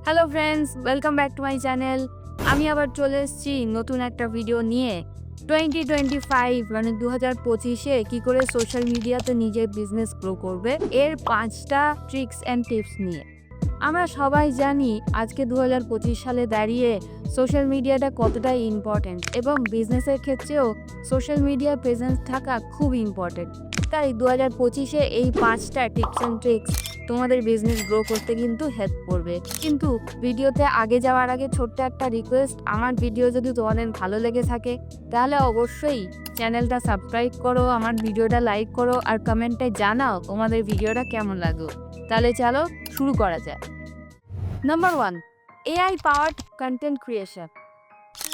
Hello friends, welcome back to my channel. আমি আবার চলে এসেছি নতুন একটা ভিডিও নিয়ে। 2025 মানে 2025-এ কী করে সোশ্যাল মিডিয়াতে নিজের বিজনেস গ্রো করবে এর 5টা ট্রিক্স অ্যান্ড টিপস নিয়ে। আমরা সবাই জানি আজকে 2025 সালে দাঁড়িয়ে সোশ্যাল মিডিয়াটা কতটা ইম্পর্ট্যান্ট এবং বিজনেসের ক্ষেত্রেও সোশ্যাল মিডিয়ার প্রেজেন্স থাকা খুব ইম্পর্ট্যান্ট। তাই 2025-এ এই 5টা টিপস অ্যান্ড ট্রিক্স তোমাদের বিজনেস গ্রো করতে কিন্তু হেল্প করবে। কিন্তু ভিডিওতে আগে যাওয়ার আগে ছোট্ট একটা রিকোয়েস্ট, আমার ভিডিও যদি তোমাদের ভালো লেগে থাকে তাহলে অবশ্যই চ্যানেলটা সাবস্ক্রাইব করো, আমার ভিডিওটা লাইক করো আর কমেন্টে জানাও তোমাদের ভিডিওটা কেমন লাগলো। তাহলে চলো শুরু করা যায়। Number 1, AI powered content creation.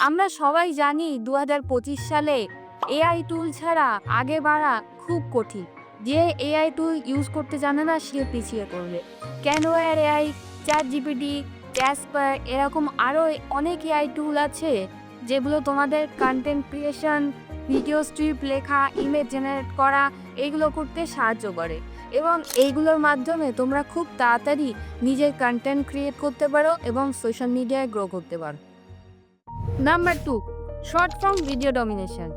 আমরা সবাই জানি 2025 সালে এআই টুল ছাড়া আগে বাড়া খুব কঠিন। যে এআই টুল ইউজ করতে জানে না সে পিছিয়ে পড়বে। ক্যানভার এআই, চ্যাট জিপিটি, ক্যাসপার, এরকম আরও অনেক এআই টুল আছে যেগুলো তোমাদের কন্টেন্ট ক্রিয়েশন, ভিডিও স্ক্রিপ্ট লেখা, ইমেজ জেনারেট করা এগুলো করতে সাহায্য করে এবং এইগুলোর মাধ্যমে তোমরা খুব তাড়াতাড়ি নিজের কন্টেন্ট ক্রিয়েট করতে পারো এবং সোশ্যাল মিডিয়ায় গ্রো করতে পারো। Number 2, short form video domination.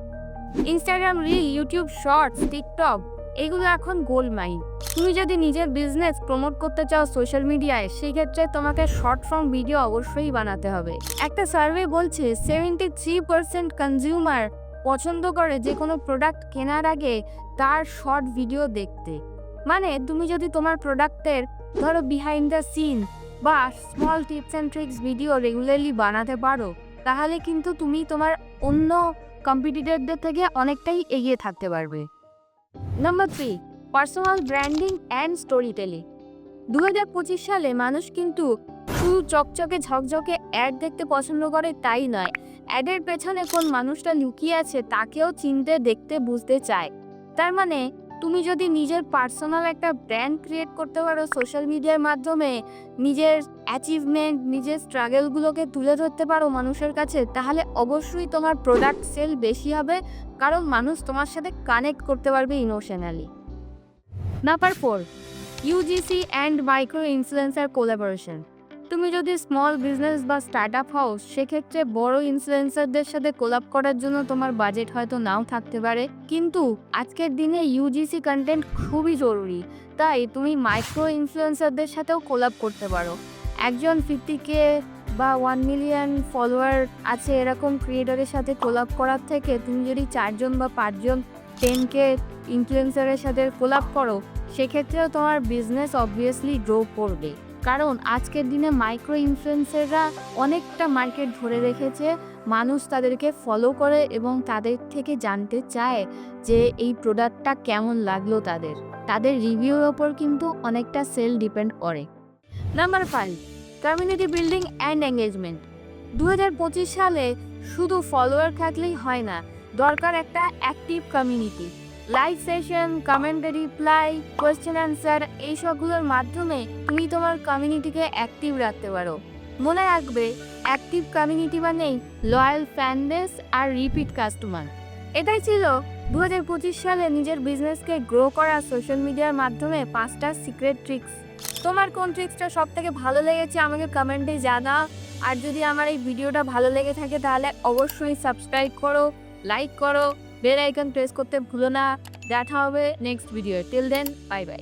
Instagram reel, YouTube shorts, TikTok এগুলো এখন গোল্ড মাইন। তুমি যদি নিজের বিজনেস প্রমোট করতে চাও সোশ্যাল মিডিয়ায়, সেই ক্ষেত্রে তোমাকে শর্ট ফর্ম ভিডিও অবশ্যই বানাতে হবে। একটা সার্ভে বলছে 73% কনজিউমার পছন্দ করে যে কোনো প্রোডাক্ট কেনার আগে তার শর্ট ভিডিও দেখতে। মানে তুমি যদি তোমার প্রোডাক্টের ধরো বিহাইন্ড দ্য সিন বা small tips and tricks video regularly বানাতে পারো, তাহলে কিন্তু তুমি তোমার অন্য কম্পিটিটরদের থেকে অনেকটাই এগিয়ে থাকতে পারবে। Number 3, personal branding and story telling. 2025 সালে মানুষ কিন্তু শুধু চকচকে ঝকঝকে অ্যাড দেখতে পছন্দ করে তাই নয়, অ্যাডের পেছনে কোন মানুষটা লুকিয়ে আছে তাকেও চিনতে, দেখতে, বুঝতে চায়। তার মানে তুমি যদি নিজের পার্সোনাল একটা ব্র্যান্ড ক্রিয়েট করতে পারো সোশ্যাল মিডিয়ার মাধ্যমে, নিজের অ্যাচিভমেন্ট, নিজের স্ট্রাগলগুলোকে তুলে ধরতে পারো মানুষের কাছে, তাহলে অবশ্যই তোমার প্রোডাক্ট সেল বেশি হবে, কারণ মানুষ তোমার সাথে কানেক্ট করতে পারবে emotionally. Number 4, UGC and micro influencer collaboration. তুমি যদি স্মল বিজনেস বা স্টার্ট আপ হও, সেক্ষেত্রে বড় ইনফ্লুয়েন্সারদের সাথে কোলাব করার জন্য তোমার বাজেট হয়তো নাও থাকতে পারে, কিন্তু আজকের দিনে ইউজিসি কন্টেন্ট খুবই জরুরি। তাই তুমি মাইক্রো ইনফ্লুয়েন্সারদের সাথেও কোলাব করতে পারো। একজন 50K বা 1 মিলিয়ন ফলোয়ার আছে এরকম ক্রিয়েটরের সাথে কোলাব করার থেকে তুমি যদি 4জন বা 5জন 10K ইনফ্লুয়েন্সারের সাথে কোলাব করো, সেক্ষেত্রেও তোমার বিজনেস অবভিয়াসলি গ্রো করবে। কারণ আজকের দিনে মাইক্রো ইনফ্লুয়েন্সাররা অনেকটা মার্কেট ধরে রেখেছে, মানুষ তাদেরকে ফলো করে এবং তাদের থেকে জানতে চায় যে এই প্রোডাক্টটা কেমন লাগলো তাদের রিভিউর ওপর কিন্তু অনেকটা সেল ডিপেন্ড করে। Number 5, community building and engagement. 2025 সালে শুধু ফলোয়ার থাকলেই হয় না, দরকার একটা active community. Live session, comment reply, question answer এইসবগুলোর মাধ্যমে তুমি তোমার কমিউনিটিকে অ্যাক্টিভ রাখতে পারো। মনে রাখবে, অ্যাক্টিভ কমিউনিটি মানেই লয়াল ফ্যান বেস আর রিপিট কাস্টমার। এটাই ছিল 2025 সালে নিজের বিজনেসকে গ্রো করা সোশ্যাল মিডিয়ার মাধ্যমে 5টা সিক্রেট ট্রিক্স। তোমার কোন ট্রিক্সটা সব থেকে ভালো লেগেছে আমাকে কমেন্টে জানাও। আর যদি আমার এই ভিডিওটা ভালো লেগে থাকে তাহলে অবশ্যই সাবস্ক্রাইব করো, লাইক করো, বেল আইকন প্রেস করতে ভুলো না। দেখা হবে next video. Till then, bye by.